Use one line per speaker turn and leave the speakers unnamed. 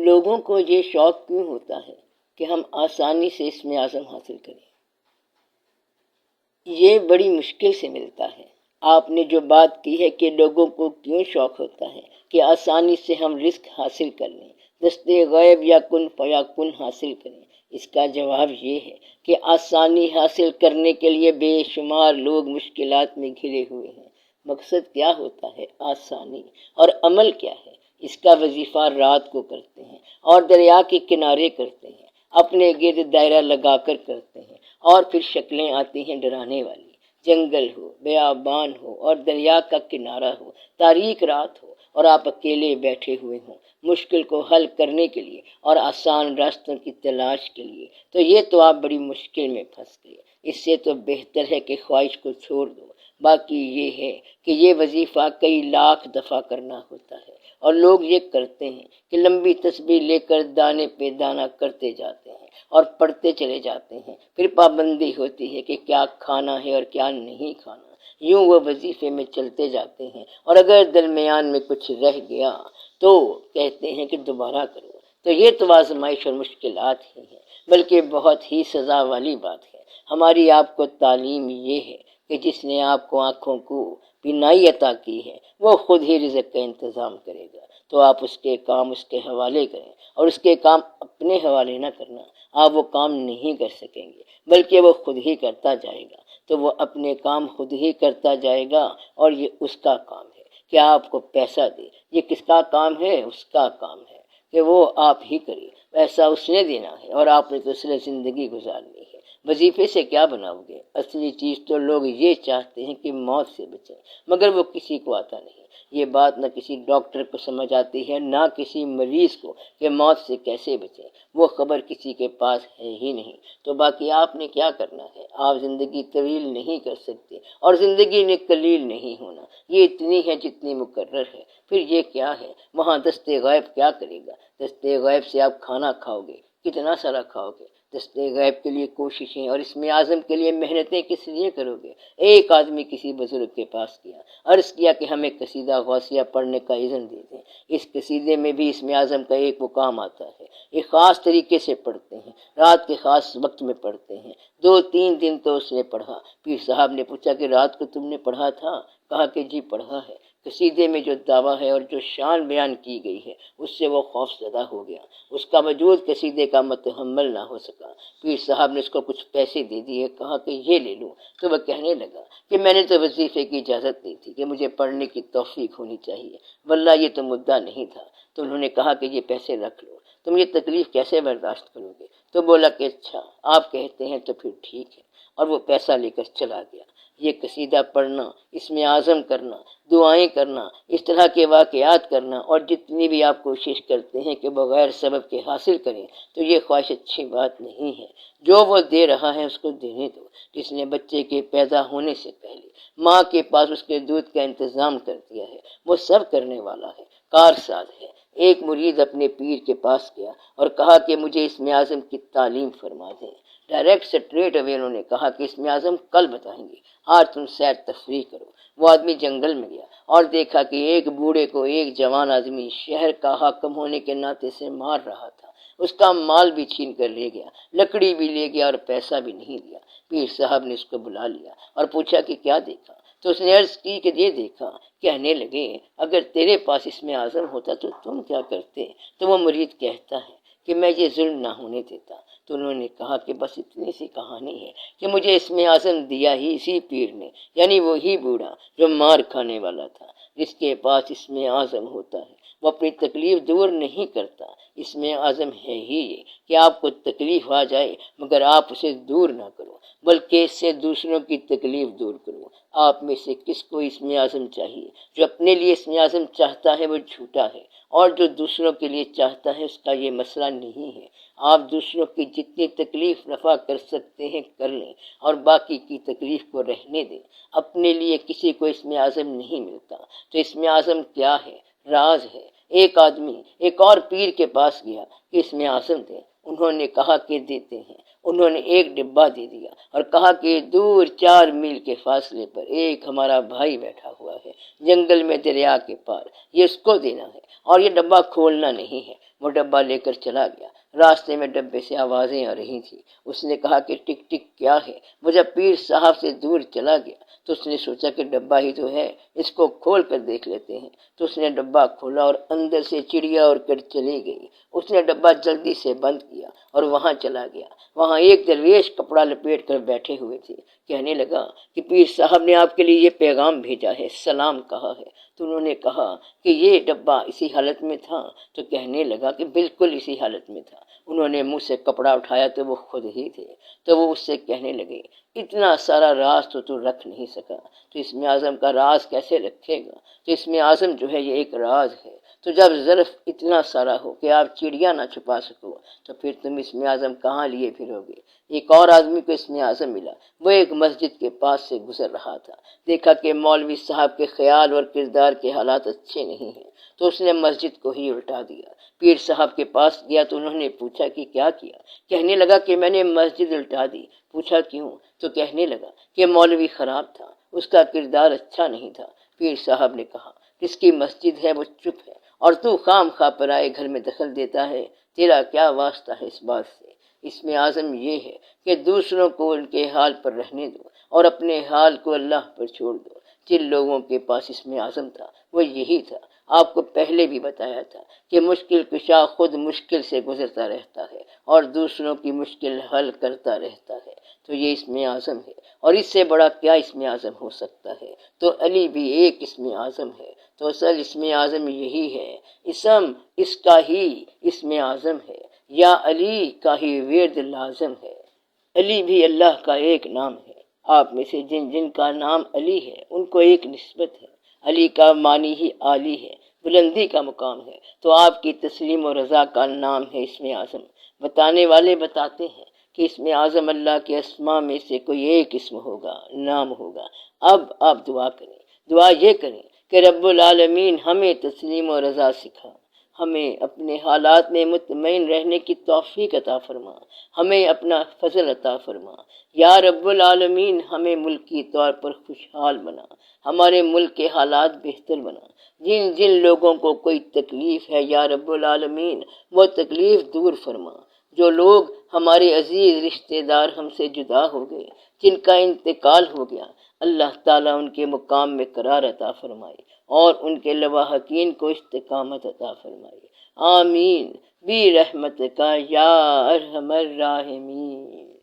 لوگوں کو یہ شوق کیوں ہوتا ہے کہ ہم آسانی سے اسم اعظم حاصل کریں؟ یہ بڑی مشکل سے ملتا ہے۔ آپ نے جو بات کی ہے کہ لوگوں کو کیوں شوق ہوتا ہے کہ آسانی سے ہم رزق حاصل کر لیں، دست غیب یا کن فیکن حاصل کریں، اس کا جواب یہ ہے کہ آسانی حاصل کرنے کے لیے بے شمار لوگ مشکلات میں گھرے ہوئے ہیں۔ مقصد کیا ہوتا ہے؟ آسانی۔ اور عمل کیا ہے؟ اس کا وظیفہ رات کو کرتے ہیں اور دریا کے کنارے کرتے ہیں، اپنے گرد دائرہ لگا کر کرتے ہیں، اور پھر شکلیں آتی ہیں ڈرانے والی، جنگل ہو، بیابان ہو اور دریا کا کنارہ ہو، تاریک رات ہو اور آپ اکیلے بیٹھے ہوئے ہوں مشکل کو حل کرنے کے لیے اور آسان راستوں کی تلاش کے لیے، تو یہ تو آپ بڑی مشکل میں پھنس گئے۔ اس سے تو بہتر ہے کہ خواہش کو چھوڑ دو۔ باقی یہ ہے کہ یہ وظیفہ کئی لاکھ دفعہ کرنا ہوتا ہے، اور لوگ یہ کرتے ہیں کہ لمبی تسبیح لے کر دانے پہ دانہ کرتے جاتے ہیں اور پڑھتے چلے جاتے ہیں۔ پھر پابندی ہوتی ہے کہ کیا کھانا ہے اور کیا نہیں کھانا۔ یوں وہ وظیفے میں چلتے جاتے ہیں، اور اگر درمیان میں کچھ رہ گیا تو کہتے ہیں کہ دوبارہ کرو۔ تو یہ تو آزمائش اور مشکلات ہی ہیں، بلکہ بہت ہی سزا والی بات ہے۔ ہماری آپ کو تعلیم یہ ہے کہ جس نے آپ کو آنکھوں کو بینائی عطا کی ہے وہ خود ہی رزق کا انتظام کرے گا، تو آپ اس کے کام اس کے حوالے کریں، اور اس کے کام اپنے حوالے نہ کرنا۔ آپ وہ کام نہیں کر سکیں گے، بلکہ وہ خود ہی کرتا جائے گا، تو وہ اپنے کام خود ہی کرتا جائے گا، اور یہ اس کا کام ہے کہ آپ کو پیسہ دے۔ یہ کس کا کام ہے؟ اس کا کام ہے کہ وہ آپ ہی کرے۔ پیسہ اس نے دینا ہے اور آپ نے تو اس لیے زندگی گزارنی ہے۔ وظیفے سے کیا بناؤ گے؟ اصلی چیز تو لوگ یہ چاہتے ہیں کہ موت سے بچیں، مگر وہ کسی کو آتا نہیں۔ یہ بات نہ کسی ڈاکٹر کو سمجھ آتی ہے، نہ کسی مریض کو کہ موت سے کیسے بچیں۔ وہ خبر کسی کے پاس ہے ہی نہیں۔ تو باقی آپ نے کیا کرنا ہے؟ آپ زندگی طویل نہیں کر سکتے، اور زندگی نے قلیل نہیں ہونا۔ یہ اتنی ہے جتنی مقرر ہے۔ پھر یہ کیا ہے؟ وہاں دست غیب کیا کرے گا؟ دست غیب سے آپ کھانا کھاؤ گے، کتنا سارا کھاؤ گے؟ دست غیب کے لیے کوششیں اور اسم اعظم کے لیے محنتیں کس لیے کرو گے؟ ایک آدمی کسی بزرگ کے پاس گیا، عرض کیا کہ ہمیں قصیدہ غوثیہ پڑھنے کا اذن دے دیں۔ اس قصیدے میں بھی اسم اعظم کا ایک مقام آتا ہے۔ ایک خاص طریقے سے پڑھتے ہیں، رات کے خاص وقت میں پڑھتے ہیں۔ 2-3 دن تو اس نے پڑھا۔ پیر صاحب نے پوچھا کہ رات کو تم نے پڑھا تھا؟ کہا کہ جی پڑھا ہے۔ قصیدے میں جو دعویٰ ہے اور جو شان بیان کی گئی ہے اس سے وہ خوف زدہ ہو گیا۔ اس کا وجود قصیدے کا متحمل نہ ہو سکا۔ پیر صاحب نے اس کو کچھ پیسے دے دیے، کہا کہ یہ لے لو۔ تو وہ کہنے لگا کہ میں نے تو وظیفے کی اجازت دی تھی کہ مجھے پڑھنے کی توفیق ہونی چاہیے، واللہ یہ تو مدعا نہیں تھا۔ تو انہوں نے کہا کہ یہ پیسے رکھ لو، تم یہ تکلیف کیسے برداشت کرو گے؟ تو بولا کہ اچھا آپ کہتے ہیں تو پھر ٹھیک ہے، اور وہ پیسہ لے کر چلا گیا۔ یہ قصیدہ پڑھنا، اسم اعظم کرنا، دعائیں کرنا، اس طرح کے واقعات کرنا، اور جتنی بھی آپ کوشش کرتے ہیں کہ بغیر سبب کے حاصل کریں، تو یہ خواہش اچھی بات نہیں ہے۔ جو وہ دے رہا ہے اس کو دینے دو۔ جس نے بچے کے پیدا ہونے سے پہلے ماں کے پاس اس کے دودھ کا انتظام کر دیا ہے، وہ سب کرنے والا ہے، کارساز ہے۔ ایک مرید اپنے پیر کے پاس گیا اور کہا کہ مجھے اسم اعظم کی تعلیم فرما دیں۔ ڈائریکٹ سٹریٹ اوے انہوں نے کہا کہ اسم اعظم کل بتائیں گے، آج تم سیر تفریح کرو۔ وہ آدمی جنگل میں گیا اور دیکھا کہ ایک بوڑھے کو ایک جوان آدمی شہر کا حاکم ہونے کے ناطے سے مار رہا تھا۔ اس کا مال بھی چھین کر لے گیا، لکڑی بھی لے گیا اور پیسہ بھی نہیں دیا۔ پیر صاحب نے اس کو بلا لیا اور پوچھا کہ کیا دیکھا؟ تو اس نے عرض کی کہ یہ دیکھا۔ کہنے لگے اگر تیرے پاس اسم اعظم ہوتا تو تم کیا کرتے؟ تو وہ مرید کہتا ہے کہ میں یہ ظلم نہ ہونے دیتا۔ تو انہوں نے کہا کہ بس اتنی سی کہانی ہے کہ مجھے اسم اعظم دیا ہی اسی پیر نے، یعنی وہی بوڑھا جو مار کھانے والا تھا۔ جس کے پاس اسم اعظم ہوتا ہے وہ اپنی تکلیف دور نہیں کرتا۔ اسم اعظم ہے ہی یہ کہ آپ کو تکلیف آ جائے مگر آپ اسے دور نہ کرو، بلکہ اس سے دوسروں کی تکلیف دور کرو۔ آپ میں سے کس کو اسم اعظم چاہیے؟ جو اپنے لیے اسم اعظم چاہتا ہے وہ جھوٹا ہے، اور جو دوسروں کے لیے چاہتا ہے اس کا یہ مسئلہ نہیں ہے۔ آپ دوسروں کی جتنی تکلیف رفع کر سکتے ہیں کر لیں، اور باقی کی تکلیف کو رہنے دیں۔ اپنے لیے کسی کو اسم اعظم نہیں ملتا۔ تو اسم اعظم کیا ہے؟ راز ہے۔ ایک آدمی ایک اور پیر کے پاس گیا کہ اسم اعظم دیں۔ انہوں نے کہا کہ دیتے ہیں۔ انہوں نے ایک ڈبہ دے دیا اور کہا کہ دور 4 میل کے فاصلے پر ایک ہمارا بھائی بیٹھا ہوا ہے، جنگل میں دریا کے پار، یہ اس کو دینا ہے اور یہ ڈبہ کھولنا نہیں ہے۔ وہ ڈبہ لے کر چلا گیا۔ راستے میں ڈبے سے آوازیں آ رہی تھی۔ اس نے کہا کہ ٹک ٹک کیا ہے؟ وہ جب پیر صاحب سے دور چلا گیا تو اس نے سوچا کہ ڈبہ ہی تو ہے، اس کو کھول کر دیکھ لیتے ہیں۔ تو اس نے ڈبہ کھولا اور اندر سے چڑیا اڑ کر چلی گئی۔ اس نے ڈبہ جلدی سے بند کیا اور وہاں چلا گیا۔ وہاں ایک درویش کپڑا لپیٹ کر بیٹھے ہوئے تھے۔ کہنے لگا کہ پیر صاحب نے آپ کے لیے یہ پیغام بھیجا ہے، سلام کہا ہے۔ تو انہوں نے کہا کہ یہ ڈبہ اسی حالت میں تھا؟ تو کہنے لگا کہ بالکل اسی حالت میں تھا۔ انہوں نے منہ سے کپڑا اٹھایا تو وہ خود ہی تھے۔ تو وہ اس سے کہنے لگے اتنا سارا راز تو رکھ نہیں سکا، تو اسم اعظم کا راز کیسے رکھے گا؟ تو اسم اعظم جو ہے یہ ایک راز ہے۔ تو جب ظرف اتنا سارا ہو کہ آپ چڑیا نہ چھپا سکو تو پھر تم اسم اعظم کہاں لیے پھرو گے؟ ایک اور آدمی کو اسم اعظم ملا۔ وہ ایک مسجد کے پاس سے گزر رہا تھا۔ دیکھا کہ مولوی صاحب کے خیال اور کردار کے حالات اچھے نہیں ہیں، تو اس نے مسجد کو ہی الٹا دیا۔ پیر صاحب کے پاس گیا تو انہوں نے پوچھا کہ کیا کیا؟ کہنے لگا کہ میں نے مسجد الٹا دی۔ پوچھا کیوں؟ تو کہنے لگا کہ مولوی خراب تھا، اس کا کردار اچھا نہیں تھا۔ پیر صاحب نے کہا جس کی مسجد ہے وہ چپ ہے اور تو خام خواہ پرائے گھر میں دخل دیتا ہے، تیرا کیا واسطہ ہے اس بات سے؟ اسم اعظم یہ ہے کہ دوسروں کو ان کے حال پر رہنے دو اور اپنے حال کو اللہ پر چھوڑ دو۔ جن لوگوں کے پاس اسم اعظم تھا وہ یہی تھا۔ آپ کو پہلے بھی بتایا تھا کہ مشکل کشا خود مشکل سے گزرتا رہتا ہے اور دوسروں کی مشکل حل کرتا رہتا ہے۔ تو یہ اسم اعظم ہے، اور اس سے بڑا کیا اسم اعظم ہو سکتا ہے؟ تو علی بھی ایک اسم اعظم ہے۔ تو اصل اسم اعظم یہی ہے، اسم اس کا ہی اسم اعظم ہے، یا علی کا ہی ورد لازم ہے۔ علی بھی اللہ کا ایک نام ہے۔ آپ میں سے جن جن کا نام علی ہے ان کو ایک نسبت ہے۔ علی کا معنی ہی عالی ہے، بلندی کا مقام ہے۔ تو آپ کی تسلیم و رضا کا نام ہے اسم اعظم۔ بتانے والے بتاتے ہیں کہ اسم اعظم اللہ کے اسماء میں سے کوئی ایک اسم ہوگا، نام ہوگا۔ اب آپ دعا کریں، دعا یہ کریں کہ رب العالمین ہمیں تسلیم و رضا سکھا، ہمیں اپنے حالات میں مطمئن رہنے کی توفیق عطا فرما، ہمیں اپنا فضل عطا فرما۔ یا رب العالمین ہمیں ملکی طور پر خوشحال بنا، ہمارے ملک کے حالات بہتر بنا۔ جن جن لوگوں کو کوئی تکلیف ہے یا رب العالمین وہ تکلیف دور فرما۔ جو لوگ ہمارے عزیز رشتہ دار ہم سے جدا ہو گئے، جن کا انتقال ہو گیا، اللہ تعالیٰ ان کے مقام میں قرار عطا فرمائے اور ان کے لواحقین کو استقامت عطا فرمائے۔ آمین برحمتک یا ارحم الراحمین۔